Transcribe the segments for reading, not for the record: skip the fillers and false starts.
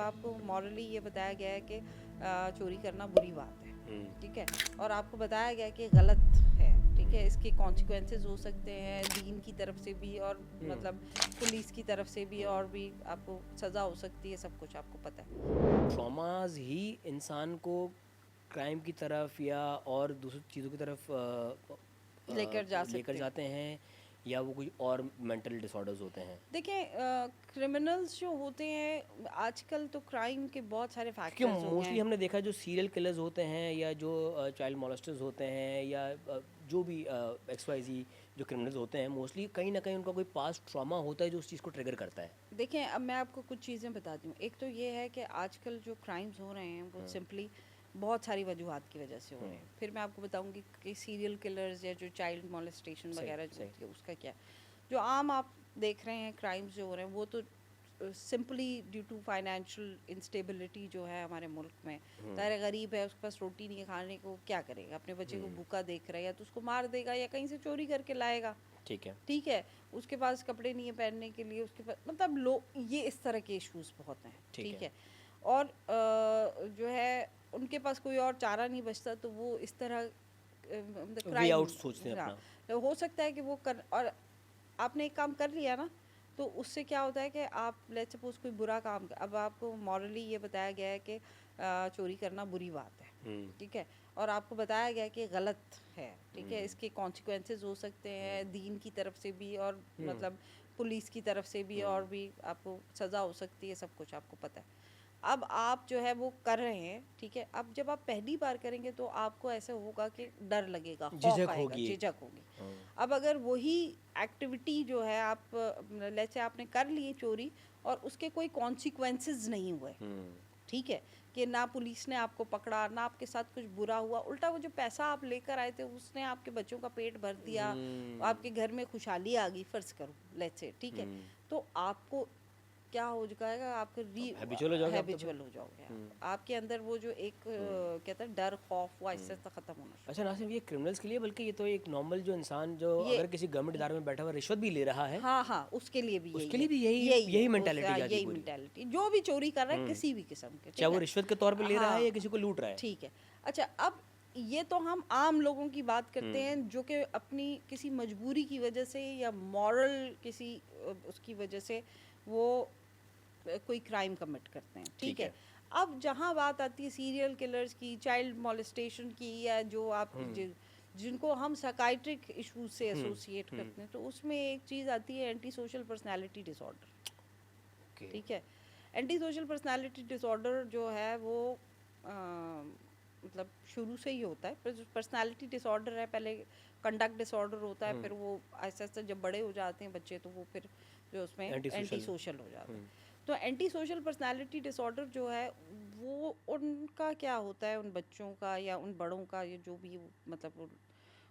आपको मॉरली ये बताया गया है कि चोरी करना बुरी बात है, ठीक है, और आपको बताया गया है कि गलत है, ठीक है, इसके कॉन्सिक्वेंसेस हो सकते हैं दीन की तरफ से भी और मतलब पुलिस की तरफ से भी, और भी आपको सज़ा हो सकती है, सब कुछ आपको पता है। ट्रॉमाज ही इंसान को क्राइम की तरफ या और दूसरी चीज़ों की तरफ लेकर जा लेकर सकते हैं। जाते हैं, या वो कोई और मेंटल डिसऑर्डर्स होते हैं? देखिए, क्रिमिनल्स जो होते हैं आजकल, तो क्राइम के बहुत सारे क्योंकि फैक्टर्स हो गए मोस्टली हैं। हमने देखा है जो सीरियल किलर्स होते हैं या जो चाइल्ड मोलेस्टर्स होते हैं या जो भी एक्स वाई जी जो क्रिमिनल्स होते हैं, मोस्टली कहीं ना कहीं उनका कोई पास्ट ट्रॉमा होता है जो उस चीज़ को ट्रिगर करता है। देखिए, अब मैं आपको कुछ चीज़ें बताती हूँ। एक तो ये है कि आजकल जो क्राइम्स हो रहे हैं वो सिंपली बहुत सारी वजूहात की वजह से हो रहे हैं। फिर मैं आपको बताऊंगी कि सीरियल किलर्स या जो चाइल्ड मोलेस्टेशन सही वगैरह जो सही। होती है उसका क्या है। जो आम आप देख रहे हैं क्राइम्स जो हो रहे हैं वो तो simply due to financial instability जो है हमारे मुल्क में। तारे गरीब है, उसके पास रोटी नहीं है खाने को, क्या करेगा? अपने बच्चे को भूखा देख रहा है, या तो उसको मार देगा या कहीं से चोरी करके लाएगा, ठीक है। ठीक है। उसके पास कपड़े नहीं है पहनने के लिए, उसके पास मतलब ये इस तरह के इश्यूज बहुत हैं, ठीक ठीक है। है। और जो है उनके पास कोई और चारा नहीं बचता, तो वो इस तरह मतलब वे क्राइम, आउट सोचते हैं हाँ, अपना। तो हो सकता है कि वो कर, और आपने एक काम कर लिया ना, तो उससे क्या होता है कि आप लेट्स सपोज कोई बुरा काम अब आपको मॉरली ये बताया गया है कि चोरी करना बुरी बात है, ठीक है, और आपको बताया गया है कि गलत है, ठीक है, इसके कॉन्सिक्वेंसेस हो सकते हैं दीन की तरफ से भी और मतलब पुलिस की तरफ से भी, और भी आपको सज़ा हो सकती है, सब कुछ आपको पता है। अब आप जो है वो कर रहे हैं, ठीक है, अब जब आप पहली बार करेंगे तो आपको ऐसे होगा कि डर लगेगा, खौफ झिझक आएगा, होगी एक। झिझक होगी। अब अगर वही एक्टिविटी जो है आप लेट्स से आपने कर ली चोरी और उसके कोई कॉन्सिक्वेंसेस नहीं हुए, ठीक है, कि ना पुलिस ने आपको पकड़ा, ना आपके साथ कुछ बुरा हुआ, उल्टा वो जो पैसा आप लेकर आए थे उसने आपके बच्चों का पेट भर दिया, आपके घर में खुशहाली आ गई, फर्ज करो लेट्स से, ठीक है, तो आपको क्या हो जाएगा, आपके हैबिचुअल हो जाओगे आप तो फिर। हैबिचुअल हो जाओगे आप। आपके अंदर वो जो एक कहते हैं डर खौफ वो इससे खत्म होना शुरू। अच्छा, ना सिर्फ ये क्रिमिनल्स के लिए बल्कि ये तो एक नॉर्मल जो इंसान जो ये अगर किसी गवर्नमेंट इदारे में बैठा हुआ रिश्वत भी ले रहा है, हाँ हाँ, उसके लिए भी यही उसके है, लिए भी यही यही है यही मेंटालिटी जाती है यही पूरी। मेंटालिटी, जो भी चोरी कर रहा है किसी भी किस्म के, चाहे ठीक वो है, रिश्वत के तौर पे ले रहा है या हाँ, किसी को लूट रहा है। ठीक है। अच्छा, अब ये तो हम आम लोगों की बात करते हैं जो कि अपनी किसी मजबूरी की वजह से या मॉरल किसी उसकी वजह से वो कोई क्राइम कमिट करते हैं, ठीक है। अब जहाँ बात आती है सीरियल किलर्स की, चाइल्ड मोलेस्टेशन की, या जो आप जिनको हम साइकाइट्रिक इश्यूज से एसोसिएट करते हैं, तो उसमें एक चीज़ आती है anti social personality disorder, okay. ठीक है। एंटी सोशल पर्सनैलिटी डिसऑर्डर जो है वो मतलब शुरू से ही होता है, पर पर्सनैलिटी डिसऑर्डर है, पहले कंडक्ट डिसऑर्डर होता है, फिर वो ऐसे ऐसे जब बड़े हो जाते हैं बच्चे तो वो फिर जो उसमें एंटी एंटी सोशल। सोशल हो जाता है। तो एंटी सोशल पर्सनैलिटी डिसऑर्डर जो है वो उनका क्या होता है, उन बच्चों का या उन बड़ों का, ये जो भी मतलब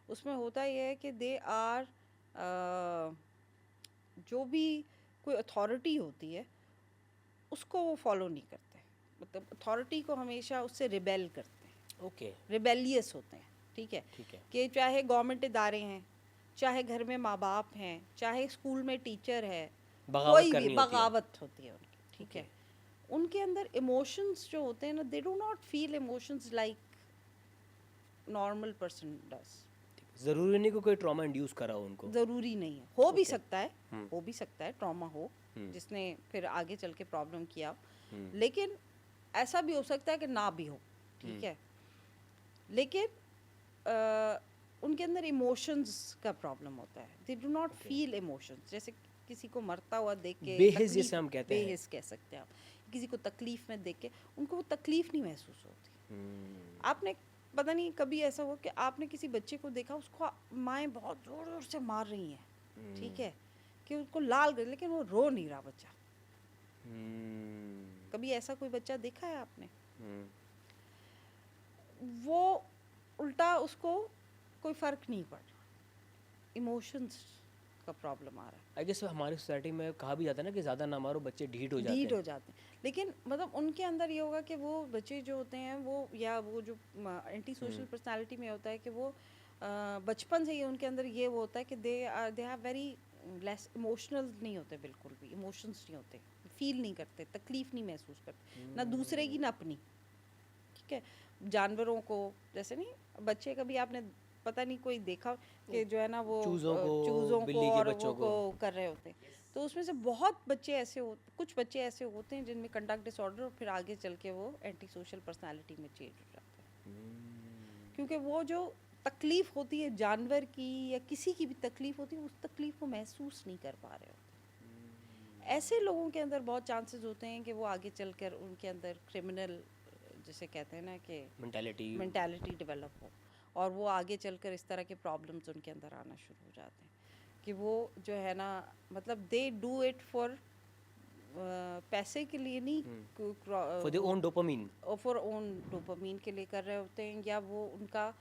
उसमें होता ये है कि दे आर जो भी कोई अथॉरिटी होती है उसको वो फॉलो नहीं करते, मतलब अथॉरिटी को हमेशा उससे रिबेल करते हैं, ओके। रिबेलियस होते हैं, ठीक है, ठीक है। कि चाहे गवर्नमेंट इदारे हैं, चाहे घर में माँ बाप हैं, चाहे स्कूल में टीचर है, बगावत कोई भी करनी होती है। बगावत होती है उनकी, ठीक है, उनके अंदर इमोशंस जो होते हैं ना, they do not feel emotions like normal person does. ज़रूरी नहीं कि कोई ट्रॉमा इंड्यूस करा हो उनको। ज़रूरी नहीं है, हो भी Okay. सकता है, हो भी सकता है ट्रॉमा हो जिसने फिर आगे चल के प्रॉब्लम किया हो, लेकिन ऐसा भी हो सकता है कि ना भी हो, ठीक है, लेकिन उनके अंदर इमोशंस का प्रॉब्लम होता है, they do not feel emotions, जैसे किसी को मरता हुआ देख के बेहिस जैसे हम कहते हैं। बेहिस कह सकते हैं आप, किसी को तकलीफ में देख के उनको वो तकलीफ नहीं महसूस होती। आपने पता नहीं कभी ऐसा हो कि आपने किसी बच्चे को देखा उसको माएँ बहुत ज़ोर ज़ोर से मार रही हैं, ठीक है, कि उसको लाल कर, लेकिन वो रो नहीं रहा बच्चा। कभी ऐसा कोई बच्चा देखा है आपने? वो उल्टा उसको कोई फ़र्क नहीं पड़ रहा, इमोशंस का प्रॉब्लम आ रहा है। आई गेस हमारी सोसाइटी में कहा भी जाता है ना कि ज़्यादा ना मारो, बच्चे ढीठ हो जाते ढीठ हैं। हो जाते हैं, लेकिन मतलब उनके अंदर ये होगा कि वो बच्चे जो होते हैं वो, या वो जो एंटी सोशल पर्सनालिटी में होता है कि वो बचपन से ही उनके अंदर ये वो होता है कि they have very less emotional नहीं होते, बिल्कुल भी इमोशंस नहीं होते, फील नहीं करते, तकलीफ नहीं महसूस करते, ना दूसरे की ना अपनी। ठीक है, जानवरों को जैसे नहीं, बच्चे कभी आपने पता नहीं कोई देखा कि जो है ना वो चूज़ों चूज़ों को, बिल्ली को के और बच्चों वो को कर रहे होते हैं। तो उसमें से बहुत बच्चे ऐसे कुछ बच्चे ऐसे होते हैं जिनमें कंडक्ट डिसऑर्डर, और फिर आगे चल के वो एंटी सोशल पर्सनैलिटी में चेंज हो जाता है। क्योंकि वो जो तकलीफ होती है जानवर की या किसी की भी तकलीफ होती है, उस तकलीफ को महसूस नहीं कर पा रहे होते। ऐसे लोगों के अंदर बहुत चांसेस होते हैं कि वो आगे चलकर उनके अंदर क्रिमिनल, जिसे कहते हैं ना कि मेंटालिटी डेवलप हो, और वो आगे चलकर इस तरह के प्रॉब्लम्स उनके अंदर आना शुरू हो जाते हैं कि वो जो है ना, मतलब दे डू इट फॉर पैसे के लिए नहीं, for their own dopamine, for own dopamine के लिए कर रहे होते हैं, या वो उनका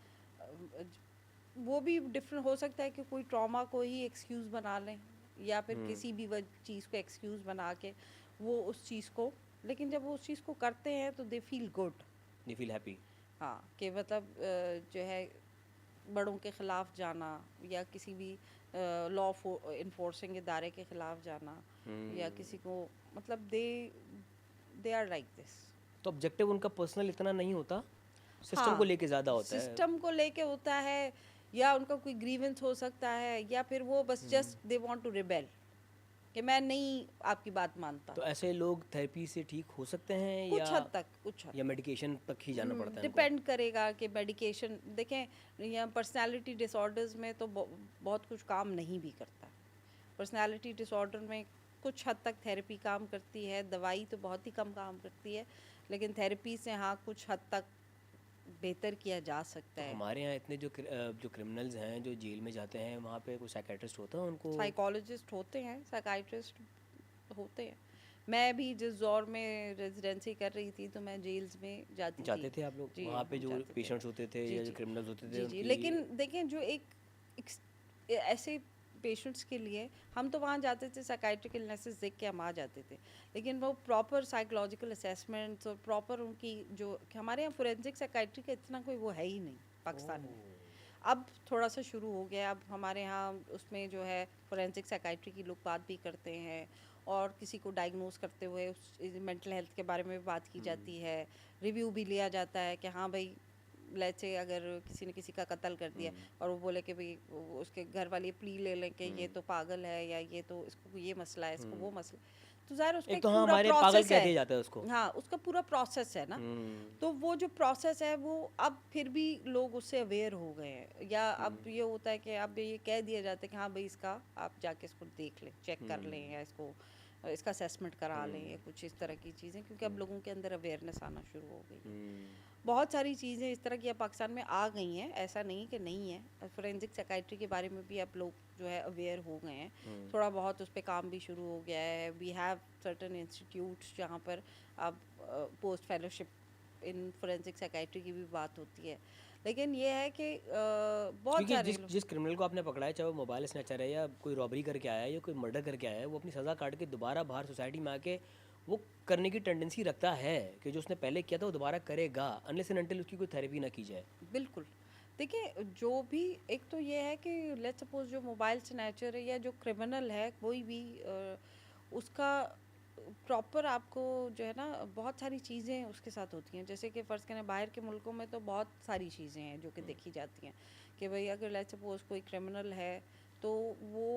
वो भी डिफरेंट हो सकता है कि कोई ट्रॉमा को ही एक्सक्यूज़ बना लें, या फिर किसी भी चीज़ को एक्सक्यूज़ बना के वो उस चीज़ को, लेकिन जब वो उस चीज़ को करते हैं तो they feel good, they feel happy. हाँ, कि मतलब जो है बड़ों के ख़िलाफ़ जाना, या किसी भी लॉ इन्फोर्सिंग इदारे के ख़िलाफ़ जाना, या किसी को, मतलब दे आर लाइक दिस। तो ऑब्जेक्टिव उनका पर्सनल इतना नहीं होता, सिस्टम हाँ, को लेके ज़्यादा होता है। सिस्टम को लेके होता है, या उनका कोई ग्रीवेंस हो सकता है, या फिर वो बस just they want to rebel कि मैं नहीं आपकी बात मानता। तो ऐसे लोग थेरेपी से ठीक हो सकते हैं कुछ हद तक, कुछ हद या मेडिकेशन तक ही जाना पड़ता है? डिपेंड करेगा कि मेडिकेशन, देखें या पर्सनालिटी डिसऑर्डर्स में तो बहुत कुछ काम नहीं भी करता। पर्सनालिटी डिसऑर्डर में कुछ हद तक थेरेपी काम करती है, दवाई तो बहुत ही कम काम करती है, लेकिन थेरेपी से हाँ कुछ हद तक बेहतर किया जा सकता है। हमारे यहाँ इतने जो क्रिमिनल्स हैं जो जेल में जाते हैं, वहाँ पे कोई साइकेट्रिस्ट होता है उनको? साइकोलॉजिस्ट होते हैं, साइकाइट्रिस्ट होते हैं। मैं भी जिस दौर में रेजिडेंसी कर रही थी तो मैं जेल्स में जाते थे आप लोग जी, वहाँ पे? हम जो जाते थे। पेशेंट्स होते थे जी, या जी। जो क्रिमिनल्स होते थे जी जी, उनकी- लेकिन देखें जो ऐसे पेशेंट्स के लिए हम तो वहाँ जाते थे, साइकाइट्रिक इलनेसेस देख के हम आ जाते थे, लेकिन वो प्रॉपर साइकोलॉजिकल असेसमेंट्स और प्रॉपर उनकी जो, हमारे यहाँ फोरेंसिक साइकाइट्री का इतना कोई वो है ही नहीं पाकिस्तान में। अब थोड़ा सा शुरू हो गया, अब हमारे यहाँ उसमें जो है फोरेंसिक साइकाइट्री की लोग बात भी करते हैं, और किसी को डायग्नोस करते हुए उस मेंटल हेल्थ के बारे में भी बात की जाती है, रिव्यू भी लिया जाता है कि हाँ भाई, लेट्स से अगर किसी ने किसी का कत्ल कर दिया और वो बोले कि भाई उसके घर वाले प्ली ले लें कि ये तो पागल है, या ये तो इसको ये मसला है, इसको वो मसला, तो ज़ाहिर उसका एक तो पूरा हमारे पागल प्रोसेस कह है। दिया जाता है उसको। हाँ, उसका पूरा प्रोसेस है ना, तो वो जो प्रोसेस है वो अब फिर भी लोग उससे अवेयर हो गए हैं, या अब ये होता है कि अब ये कह दिया जाता है कि हाँ भाई इसका आप जाके इसको देख लें, चेक कर लें, या इसका असेसमेंट करा लें, या कुछ इस तरह की चीज़ें, क्योंकि अब लोगों के अंदर अवेयरनेस आना शुरू हो गई। बहुत सारी चीज़ें इस तरह की अब पाकिस्तान में आ गई हैं, ऐसा नहीं कि नहीं है। फोरेंसिक साइकाइट्री के बारे में भी अब लोग जो है अवेयर हो गए हैं, थोड़ा बहुत उस पर काम भी शुरू हो गया है। वी हैव सर्टन इंस्टीट्यूट्स जहाँ पर अब post fellowship in forensic psychiatry की भी बात होती है, लेकिन ये है कि बहुत क्योंकि सारे जिस क्रिमिनल को आपने पकड़ा है, चाहे वो मोबाइल स्नैचर है या कोई रॉबरी करके आया है या कोई मर्डर करके आया है, वो अपनी सज़ा काट के दोबारा बाहर सोसाइटी में आके वो करने की टेंडेंसी रखता है कि जो उसने पहले किया था वो दोबारा करेगा, अनलेस एंड अनटिल उसकी कोई थेरेपी ना की जाए। बिल्कुल। देखिए, जो भी, एक तो ये है कि लेट्स सपोज जो मोबाइल स्नैचर है या जो क्रिमिनल है कोई भी, उसका प्रॉपर आपको जो है ना बहुत सारी चीज़ें उसके साथ होती हैं। जैसे कि फ़र्ज़ करें बाहर के मुल्कों में तो बहुत सारी चीज़ें हैं जो कि देखी जाती हैं कि भाई अगर लेट्स सपोज कोई क्रिमिनल है तो वो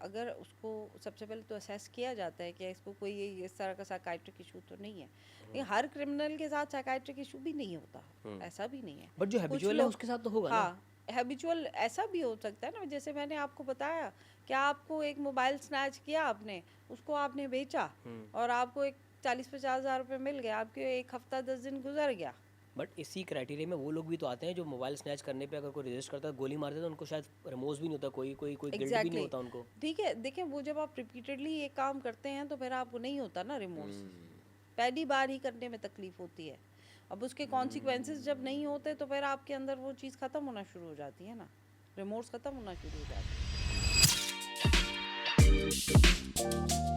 अगर उसको सबसे पहले तो असेस किया जाता है कि इसको कोई इस तरह का साइकाइट्रिक इशू तो नहीं है। लेकिन हर क्रिमिनल के साथ साइकाइट्रिक इशू भी नहीं होता, ऐसा भी नहीं है। बट जो हैबिचुअल है उसके साथ तो होगा ना। हाँ, हैबिचुअल ऐसा भी हो सकता है ना, जैसे मैंने आपको बताया कि आपको एक मोबाइल स्नैच किया, आपने उसको आपने बेचा और आपको एक 40-50 हज़ार रुपये मिल गया, आपके एक हफ्ता 10 दिन गुजर गया। बट इसी क्राइटेरिया में वो लोग भी तो आते हैं जो मोबाइल स्नैच करने पे अगर कोई रजिस्ट करता है, गोली मार देता है, उनको शायद रिमोर्स भी नहीं होता, कोई गिल्ट भी नहीं होता उनको। ठीक है, देखें वो जब आप रिपीटेडली ये काम करते हैं तो फिर आपको नहीं होता ना रिमोर्स, पहली बार ही करने में तकलीफ होती है। अब उसके कॉन्सिक्वेंसेस जब नहीं होते तो फिर आपके अंदर वो चीज़ ख़त्म होना शुरू हो जाती है ना, रिमोर्स ख़त्म होना शुरू हो जाता है।